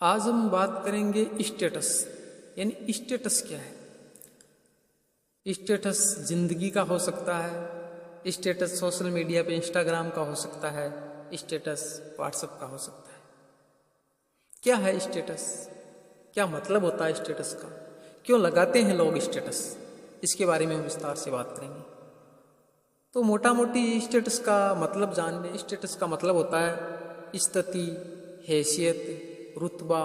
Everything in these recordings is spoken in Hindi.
आज हम बात करेंगे स्टेटस। यानी स्टेटस क्या है। स्टेटस जिंदगी का हो सकता है, स्टेटस सोशल मीडिया पे इंस्टाग्राम का हो सकता है, स्टेटस व्हाट्सएप का हो सकता है। क्या है स्टेटस, क्या मतलब होता है स्टेटस का, क्यों लगाते हैं लोग स्टेटस, इसके बारे में हम विस्तार से बात करेंगे। तो मोटा मोटी स्टेटस का मतलब जान लें। स्टेटस का मतलब होता है स्थिति, हैसियत, रुतबा,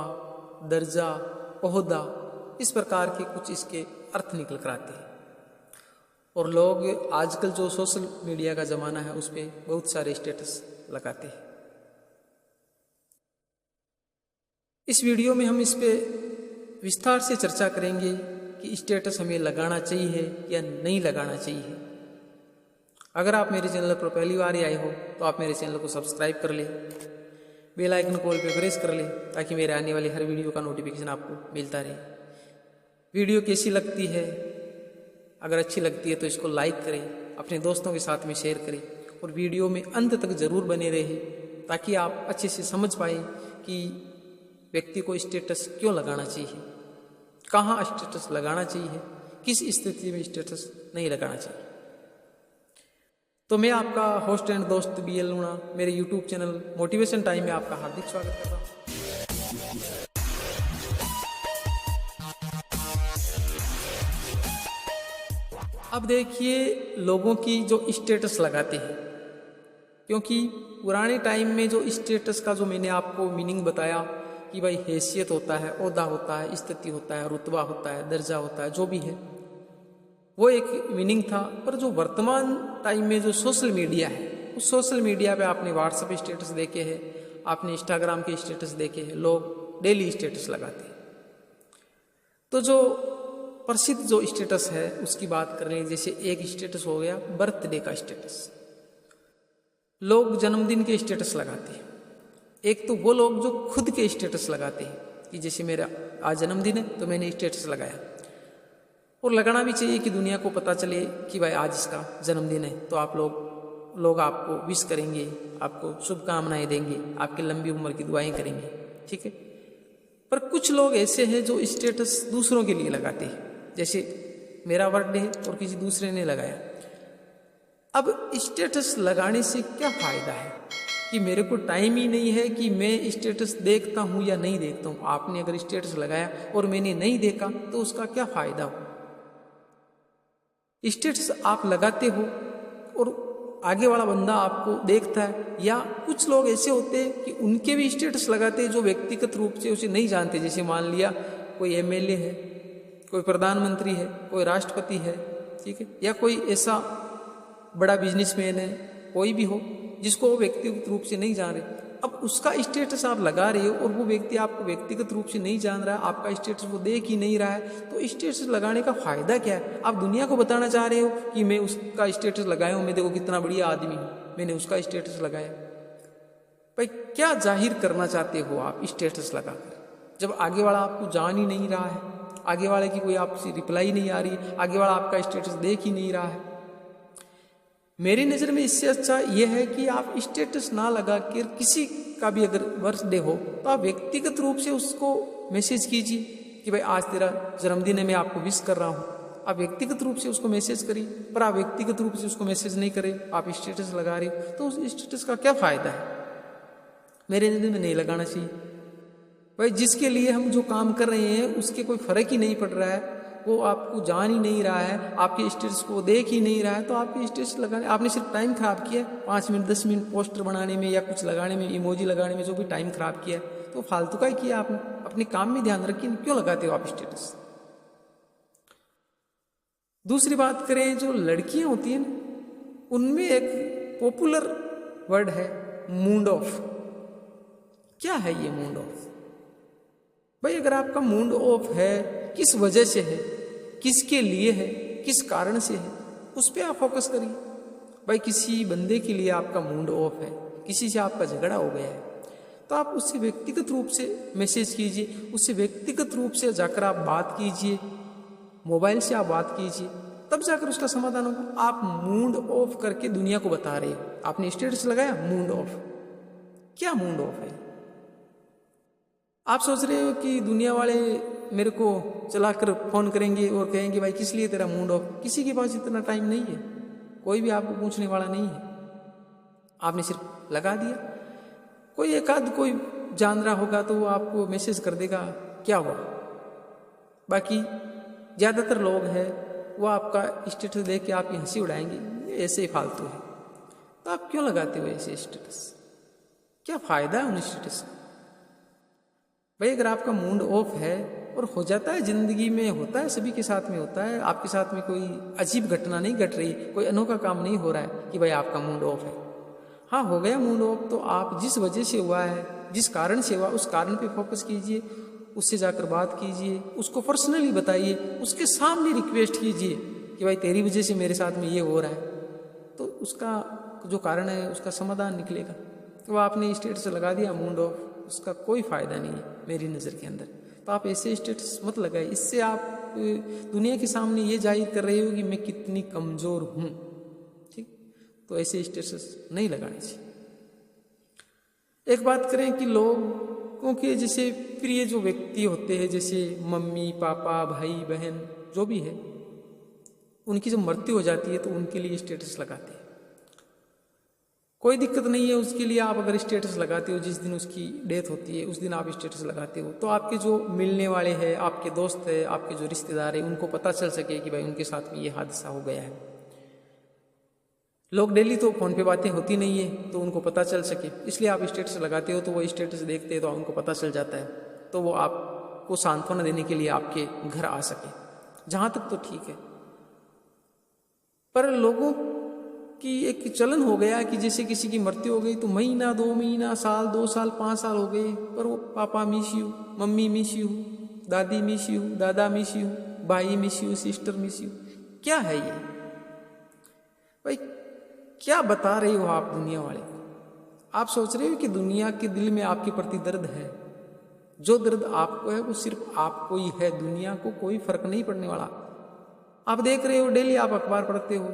दर्जा, ओहदा, इस प्रकार के कुछ इसके अर्थ निकल कर आते हैं। और लोग आजकल जो सोशल मीडिया का ज़माना है उस पर बहुत सारे स्टेटस लगाते हैं। इस वीडियो में हम इस पे विस्तार से चर्चा करेंगे कि स्टेटस हमें लगाना चाहिए या नहीं लगाना चाहिए। अगर आप मेरे चैनल पर पहली बार ही आए हो तो आप मेरे चैनल को सब्सक्राइब कर लें, बेल आइकन कॉल पे प्रेस कर लें ताकि मेरे आने वाली हर वीडियो का नोटिफिकेशन आपको मिलता रहे। वीडियो कैसी लगती है, अगर अच्छी लगती है तो इसको लाइक करें, अपने दोस्तों के साथ में शेयर करें और वीडियो में अंत तक ज़रूर बने रहे ताकि आप अच्छे से समझ पाएँ कि व्यक्ति को स्टेटस क्यों लगाना चाहिए, कहाँ स्टेटस लगाना चाहिए, किस स्थिति में स्टेटस नहीं लगाना चाहिए। तो मैं आपका होस्ट एंड दोस्त BL लूणा मेरे यूट्यूब चैनल मोटिवेशन टाइम में आपका हार्दिक स्वागत करता हूँ। अब देखिए लोगों की जो स्टेटस लगाते हैं, क्योंकि पुराने टाइम में जो स्टेटस का जो मैंने आपको मीनिंग बताया कि भाई हैसियत होता है, ओहदा होता है, स्थिति होता है, रुतबा होता है, दर्जा होता है, जो भी है वो एक मीनिंग था। पर जो वर्तमान टाइम में जो सोशल मीडिया है, उस सोशल मीडिया पे आपने व्हाट्सएप स्टेटस देखे हैं, आपने इंस्टाग्राम के स्टेटस देखे हैं, लोग डेली स्टेटस लगाते हैं। तो जो प्रसिद्ध जो स्टेटस है उसकी बात कर रहे हैं। जैसे एक स्टेटस हो गया बर्थडे का स्टेटस, लोग जन्मदिन के स्टेटस लगाते हैं। एक तो वो लोग जो खुद के स्टेटस लगाते हैं कि जैसे मेरा आज जन्मदिन है तो मैंने स्टेटस लगाया, और लगाना भी चाहिए कि दुनिया को पता चले कि भाई आज इसका जन्मदिन है, तो आप लोग आपको विश करेंगे, आपको शुभकामनाएं देंगे, आपकी लंबी उम्र की दुआएं करेंगे, ठीक है। पर कुछ लोग ऐसे हैं जो स्टेटस दूसरों के लिए लगाते हैं, जैसे मेरा बर्थडे है और किसी दूसरे ने लगाया। अब स्टेटस लगाने से क्या फ़ायदा है कि मेरे को टाइम ही नहीं है कि मैं स्टेटस देखता हूँ या नहीं देखता हूँ। आपने अगर स्टेटस लगाया और मैंने नहीं देखा तो उसका क्या फ़ायदा हो। स्टेटस आप लगाते हो और आगे वाला बंदा आपको देखता है, या कुछ लोग ऐसे होते हैं कि उनके भी स्टेटस लगाते हैं जो व्यक्तिगत रूप से उसे नहीं जानते। जैसे मान लिया कोई MLA है, कोई प्रधानमंत्री है, कोई राष्ट्रपति है, ठीक है, या कोई ऐसा बड़ा बिजनेसमैन है, कोई भी हो जिसको वो व्यक्तिगत रूप से नहीं जान रहे। अब उसका स्टेटस आप लगा रहे हो और वो व्यक्ति आपको व्यक्तिगत रूप से नहीं जान रहा है, आपका स्टेटस वो देख ही नहीं रहा है, तो स्टेटस लगाने का फ़ायदा क्या है। आप दुनिया को बताना चाह रहे हो कि मैं उसका स्टेटस लगाया हूँ, मैं देखो कितना बढ़िया आदमी हूँ, मैंने उसका स्टेटस लगाया। भाई क्या जाहिर करना चाहते हो आप स्टेटस लगाकर, जब आगे वाला आपको जान ही नहीं रहा है, आगे वाले की कोई आपसे रिप्लाई नहीं आ रही है, आगे वाला आपका स्टेटस देख ही नहीं रहा है। मेरी नज़र में इससे अच्छा यह है कि आप स्टेटस ना लगा कर किसी का भी अगर बर्थडे हो तो आप व्यक्तिगत रूप से उसको मैसेज कीजिए कि भाई आज तेरा जन्मदिन है, मैं आपको विश कर रहा हूँ। आप व्यक्तिगत रूप से उसको मैसेज करिए। पर आप व्यक्तिगत रूप से उसको मैसेज नहीं करें, आप स्टेटस लगा रहे हो, तो उस स्टेटस का क्या फ़ायदा है। मेरे नज़र में नहीं लगाना चाहिए। भाई जिसके लिए हम जो काम कर रहे हैं उसके कोई फ़र्क ही नहीं पड़ रहा है, वो आपको जान ही नहीं रहा है, आपके स्टेटस को देख ही नहीं रहा है, तो आपके स्टेटस लगाने आपने सिर्फ टाइम खराब किया 5 मिनट 10 मिनट पोस्टर बनाने में या कुछ लगाने में, इमोजी लगाने में, जो भी टाइम खराब किया तो फालतू का ही किया आपने। अपने काम में ध्यान रखिए, क्यों लगाते हो आप स्टेटस। दूसरी बात करें, जो लड़कियां होती हैं उनमें एक पॉपुलर वर्ड है मूड ऑफ। क्या है ये मूड ऑफ। भाई अगर आपका मूड ऑफ है, किस वजह से है, किसके लिए है, किस कारण से है, उस पर आप फोकस करिए। भाई किसी बंदे के लिए आपका मूड ऑफ है, किसी से आपका झगड़ा हो गया है, तो आप उससे व्यक्तिगत रूप से मैसेज कीजिए, उससे व्यक्तिगत रूप से जाकर आप बात कीजिए, मोबाइल से आप बात कीजिए, तब जाकर उसका समाधान होगा। आप मूड ऑफ करके दुनिया को बता रहे हो, आपने स्टेटस लगाया मूड ऑफ। क्या मूड ऑफ है। आप सोच रहे हो कि दुनिया वाले मेरे को चलाकर फ़ोन करेंगे और कहेंगे भाई किस लिए तेरा मूड ऑफ। किसी के पास इतना टाइम नहीं है, कोई भी आपको पूछने वाला नहीं है। आपने सिर्फ लगा दिया। कोई एक आध कोई जान रहा होगा तो वो आपको मैसेज कर देगा क्या हुआ। बाकी ज़्यादातर लोग हैं वो आपका स्टेटस देख के आपकी हंसी उड़ाएंगे, ऐसे ही फालतू है। तो आप क्यों लगाते हो ऐसे स्टेटस? क्या फ़ायदा है उन स्टेटस का? भाई अगर आपका मूड ऑफ है, और हो जाता है ज़िंदगी में, होता है सभी के साथ में होता है, आपके साथ में कोई अजीब घटना नहीं घट रही, कोई अनोखा काम नहीं हो रहा है कि भाई आपका मूड ऑफ है। हाँ हो गया मूड ऑफ, तो आप जिस वजह से हुआ है, जिस कारण से हुआ, उस कारण पे फोकस कीजिए, उससे जाकर बात कीजिए, उसको पर्सनली बताइए, उसके सामने रिक्वेस्ट कीजिए कि भाई तेरी वजह से मेरे साथ में ये हो रहा है, तो उसका जो कारण है उसका समाधान निकलेगा। तो आपने स्टेटस लगा दिया मूड ऑफ, उसका कोई फ़ायदा नहीं है मेरी नज़र के अंदर। तो आप ऐसे स्टेटस मत लगाइए, इससे आप दुनिया के सामने ये जाहिर कर रहे हो कि मैं कितनी कमज़ोर हूँ। ठीक, तो ऐसे स्टेटस नहीं लगाने चाहिए। एक बात करें कि लोगों के जैसे प्रिय जो व्यक्ति होते हैं, जैसे मम्मी पापा भाई बहन जो भी है, उनकी जब मृत्यु हो जाती है तो उनके लिए स्टेटस लगाते हैं। कोई दिक्कत नहीं है उसके लिए। आप अगर स्टेटस लगाते हो, जिस दिन उसकी डेथ होती है उस दिन आप स्टेटस लगाते हो, तो आपके जो मिलने वाले हैं, आपके दोस्त हैं, आपके जो रिश्तेदार हैं, उनको पता चल सके कि भाई उनके साथ में ये हादसा हो गया है। लोग डेली तो फ़ोन पे बातें होती नहीं है, तो उनको पता चल सके, इसलिए आप स्टेटस लगाते हो। तो वो स्टेटस देखते हैं तो उनको पता चल जाता है, तो वो आपको सांत्वना देने के लिए आपके घर आ सके। जहाँ तक तो ठीक है, पर लोगों की एक चलन हो गया कि जैसे किसी की मृत्यु हो गई तो महीना 2 महीना, साल 2 साल 5 साल हो गए, पर वो पापा miss you, mummy miss you, दादी मिस यू, दादा मिस यू, भाई miss you, sister miss you. क्या है ये भाई? क्या बता रहे हो आप दुनिया वाले को? आप सोच रहे हो कि दुनिया के दिल में आपके प्रति दर्द है? जो दर्द आपको है वो सिर्फ आपको ही है, दुनिया को कोई फर्क नहीं पड़ने वाला। आप देख रहे हो डेली, आप अखबार पढ़ते हो,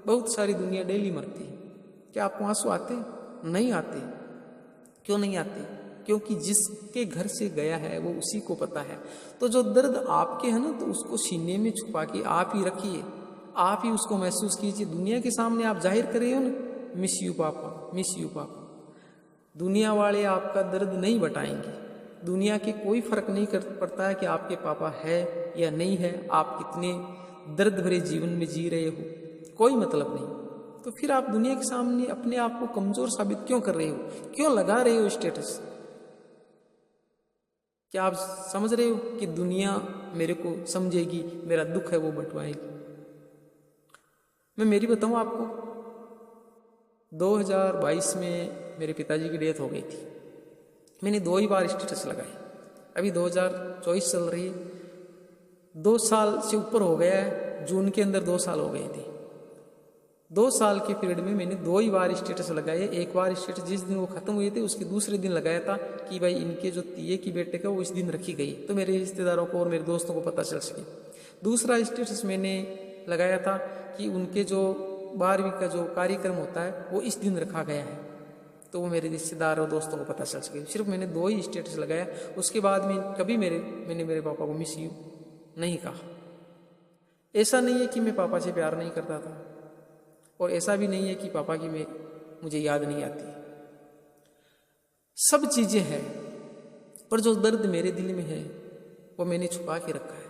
बहुत सारी दुनिया डेली मरती है। क्या आपको आंसू आते? नहीं आते। क्यों नहीं आते? क्योंकि जिसके घर से गया है वो उसी को पता है। तो जो दर्द आपके है ना, तो उसको सीने में छुपा के आप ही रखिए, आप ही उसको महसूस कीजिए। दुनिया के सामने आप जाहिर कर रहे हो ना, मिस यू पापा, मिस यू पापा। दुनिया वाले आपका दर्द नहीं बताएंगे। दुनिया के कोई फर्क नहीं पड़ता है कि आपके पापा है या नहीं है, आप कितने दर्द भरे जीवन में जी रहे हो, कोई मतलब नहीं। तो फिर आप दुनिया के सामने अपने आप को कमजोर साबित क्यों कर रहे हो? क्यों लगा रहे हो स्टेटस? क्या आप समझ रहे हो कि दुनिया मेरे को समझेगी, मेरा दुख है वो बंटवाएगी? मैं मेरी बताऊं आपको, 2022 में मेरे पिताजी की डेथ हो गई थी। मैंने 2 ही बार स्टेटस लगाए। अभी 2024 चल रही है, 2 साल से ऊपर हो गया है। जून के अंदर 2 साल हो गए थे। 2 साल के पीरियड में मैंने 2 ही बार स्टेटस लगाए। एक बार स्टेटस जिस दिन वो खत्म हुए थे उसके दूसरे दिन लगाया था कि भाई इनके जो तीये की बेटे का वो इस दिन रखी गई, तो मेरे रिश्तेदारों को और मेरे दोस्तों को पता चल सके। दूसरा स्टेटस मैंने लगाया था कि उनके जो 12वीं का जो कार्यक्रम होता है वो इस दिन रखा गया है, तो वो मेरे रिश्तेदार और दोस्तों को पता चल सके। सिर्फ मैंने 2 ही स्टेटस लगाया। उसके बाद में कभी मैंने मेरे पापा को मिस यू नहीं कहा। ऐसा नहीं है कि मैं पापा से प्यार नहीं करता था, और ऐसा भी नहीं है कि पापा की मुझे याद नहीं आती। सब चीज़ें हैं, पर जो दर्द मेरे दिल में है वो मैंने छुपा के रखा है।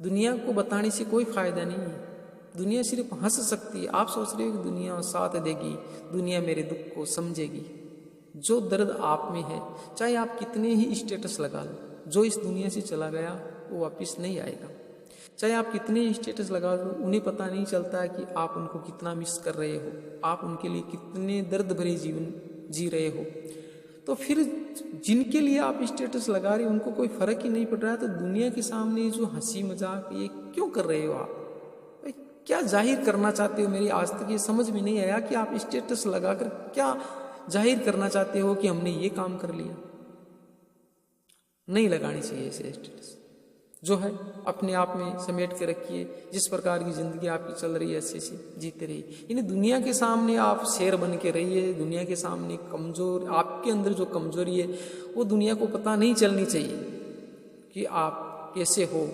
दुनिया को बताने से कोई फ़ायदा नहीं है। दुनिया सिर्फ हंस सकती है। आप सोच रहे हो कि दुनिया साथ देगी, दुनिया मेरे दुख को समझेगी। जो दर्द आप में है, चाहे आप कितने ही स्टेटस लगा लो, जो इस दुनिया से चला गया वो वापस नहीं आएगा। चाहे आप कितने स्टेटस लगा लो, उन्हें पता नहीं चलता है कि आप उनको कितना मिस कर रहे हो, आप उनके लिए कितने दर्द भरे जीवन जी रहे हो। तो फिर जिनके लिए आप स्टेटस लगा रहे हो उनको कोई फ़र्क ही नहीं पड़ रहा है, तो दुनिया के सामने जो हंसी मजाक ये क्यों कर रहे हो आप? भाई क्या जाहिर करना चाहते हो? मेरी आज तक ये समझ में नहीं आया कि आप स्टेटस लगाकर क्या जाहिर करना चाहते हो कि हमने ये काम कर लिया। नहीं लगानी चाहिए ऐसे स्टेटस। जो है अपने आप में समेट के रखिए। जिस प्रकार की ज़िंदगी आपकी चल रही है अच्छे से जीते रहिए। यानी दुनिया के सामने आप शेर बन के रहिए। दुनिया के सामने कमज़ोर, आपके अंदर जो कमज़ोरी है वो दुनिया को पता नहीं चलनी चाहिए कि आप कैसे हो,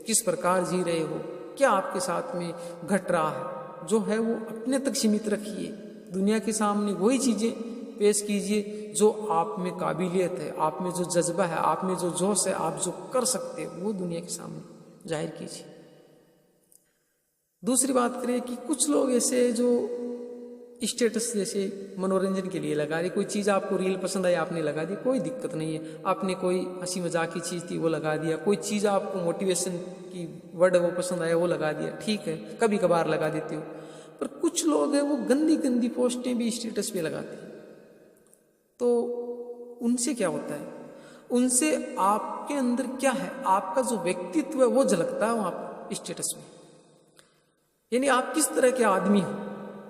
किस प्रकार जी रहे हो, क्या आपके साथ में घट रहा है। जो है वो अपने तक सीमित रखिए। दुनिया के सामने वही चीज़ें पेश कीजिए जो आप में काबिलियत है, आप में जो जज्बा है, आप में जो जोश है, आप जो कर सकते हो वो दुनिया के सामने जाहिर कीजिए। दूसरी बात करें कि कुछ लोग ऐसे जो स्टेटस जैसे मनोरंजन के लिए लगा रहे, कोई चीज़ आपको रील पसंद आई आपने लगा दी, कोई दिक्कत नहीं है। आपने कोई हंसी मजाक की चीज़ थी वो लगा दिया, कोई चीज़ आपको मोटिवेशन की वर्ड वो पसंद आया वो लगा दिया, ठीक है, कभी कभार लगा देते हो। पर कुछ लोग हैं वो गंदी गंदी पोस्टें भी स्टेटस पे लगाते हैं। तो उनसे क्या होता है, उनसे आपके अंदर क्या है, आपका जो व्यक्तित्व है वो झलकता है वहाँ पर स्टेटस में। यानी आप किस तरह के आदमी हो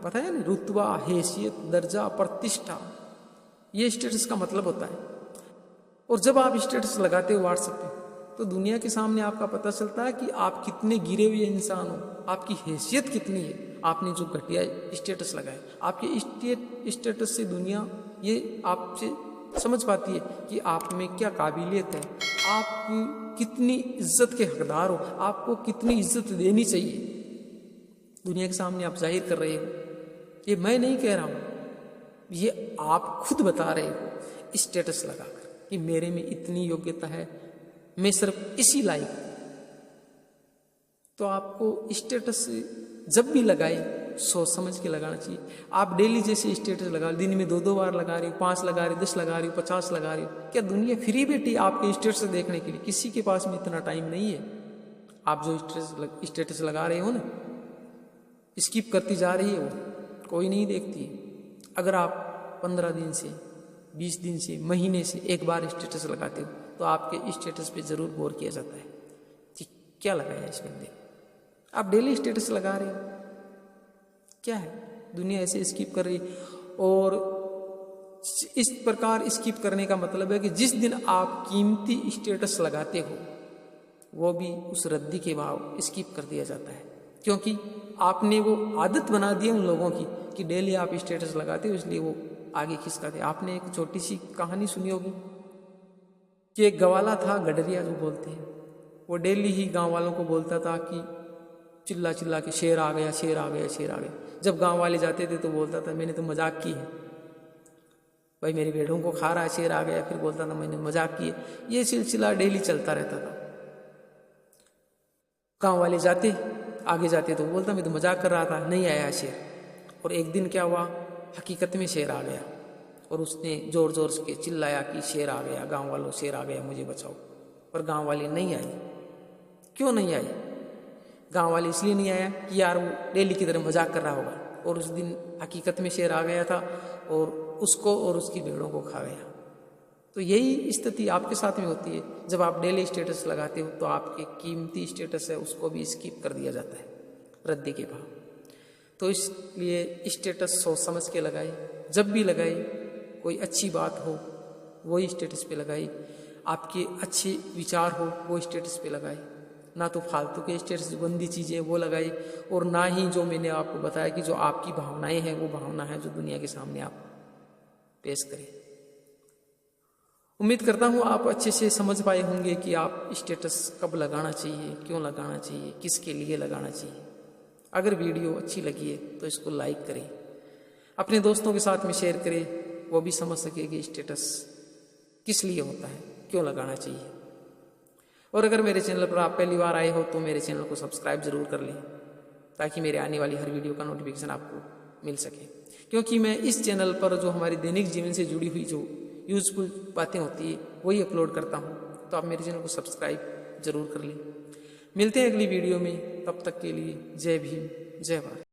बताया ना, रुतबा, हैसियत, दर्जा, प्रतिष्ठा, ये स्टेटस का मतलब होता है। और जब आप स्टेटस लगाते हो व्हाट्सएप पे तो दुनिया के सामने आपका पता चलता है कि आप कितने गिरे हुए इंसान हो, आपकी हैसियत कितनी है। आपने जो घटिया स्टेटस लगाए, आपके स्टेटस से दुनिया ये आपसे समझ पाती है कि आप में क्या काबिलियत है, आप कितनी इज्जत के हकदार हो, आपको कितनी इज्जत देनी चाहिए। दुनिया के सामने आप जाहिर कर रहे हो। ये मैं नहीं कह रहा हूँ, ये आप खुद बता रहे हो स्टेटस लगाकर कि मेरे में इतनी योग्यता है, मैं सिर्फ इसी लायक हूँ। तो आपको स्टेटस जब भी लगाए सोच समझ के लगाना चाहिए। आप डेली जैसे स्टेटस लगा, दिन में 2-2 बार लगा रही हो, 5 लगा रही हो, 10 लगा रही हो, 50 लगा रही हो, क्या दुनिया फ्री बैठी आपके स्टेटस देखने के लिए? किसी के पास में इतना टाइम नहीं है। आप जो स्टेटस लगा रहे हो ना, स्किप करती जा रही है, वो कोई नहीं देखती है। अगर आप 15 दिन से, 20 दिन से, महीने से एक बार स्टेटस लगाते हो तो आपके स्टेटस पे जरूर गौर किया जाता है कि क्या लगाया इस बंदे। आप डेली स्टेटस लगा रहे हो, क्या है, दुनिया ऐसे स्किप कर रही। और इस प्रकार स्किप करने का मतलब है कि जिस दिन आप कीमती स्टेटस लगाते हो वो भी उस रद्दी के भाव स्किप कर दिया जाता है, क्योंकि आपने वो आदत बना दी है उन लोगों की कि डेली आप स्टेटस लगाते हो, इसलिए वो आगे खिसकाते। आपने एक छोटी सी कहानी सुनी होगी कि एक गवाला था, गडरिया जो बोलते हैं, वो डेली ही गांव वालों को बोलता था कि चिल्ला चिल्ला के शेर आ गया, शेर आ गया, शेर आ गया। जब गांव वाले जाते थे तो बोलता था मैंने तो मजाक की है, भाई मेरी भेड़ों को खा रहा है, शेर आ गया। फिर बोलता था मैंने मजाक की है। ये सिलसिला डेली चलता रहता था। गांव वाले जाते आगे जाते तो बोलता मैं तो मजाक कर रहा था, नहीं आया शेर। और एक दिन क्या हुआ, हकीकत में शेर आ गया और उसने जोर जोर से चिल्लाया कि शेर आ गया, गांव वालों शेर आ गया, मुझे बचाओ। पर गांव वाले नहीं आई। क्यों नहीं आई? गांव वाले इसलिए नहीं आया कि यार वो डेली की तरह मजाक कर रहा होगा, और उस दिन हकीकत में शेर आ गया था और उसको और उसकी भेड़ों को खा गया। तो यही स्थिति आपके साथ में होती है। जब आप डेली स्टेटस लगाते हो तो आपके कीमती स्टेटस है उसको भी स्किप कर दिया जाता है रद्दी के भाव। तो इसलिए स्टेटस सोच समझ के लगाए, जब भी लगाए कोई अच्छी बात हो वही स्टेटस पे लगाए, आपके अच्छे विचार हो वो स्टेटस पे लगाए, ना तो फालतू के स्टेटस गंदी चीज़ें वो लगाई, और ना ही जो मैंने आपको बताया कि जो आपकी भावनाएं हैं वो भावना है जो दुनिया के सामने आप पेश करें। उम्मीद करता हूँ आप अच्छे से समझ पाए होंगे कि आप स्टेटस कब लगाना चाहिए, क्यों लगाना चाहिए, किसके लिए लगाना चाहिए। अगर वीडियो अच्छी लगी है तो इसको लाइक करें, अपने दोस्तों के साथ में शेयर करें, वो भी समझ सके कि स्टेटस किस लिए होता है, क्यों लगाना चाहिए। और अगर मेरे चैनल पर आप पहली बार आए हो तो मेरे चैनल को सब्सक्राइब जरूर कर लें, ताकि मेरे आने वाली हर वीडियो का नोटिफिकेशन आपको मिल सके। क्योंकि मैं इस चैनल पर जो हमारी दैनिक जीवन से जुड़ी हुई जो यूजफुल बातें होती है वही अपलोड करता हूँ। तो आप मेरे चैनल को सब्सक्राइब जरूर कर लें। मिलते हैं अगली वीडियो में, तब तक के लिए जय भीम, जय भारत।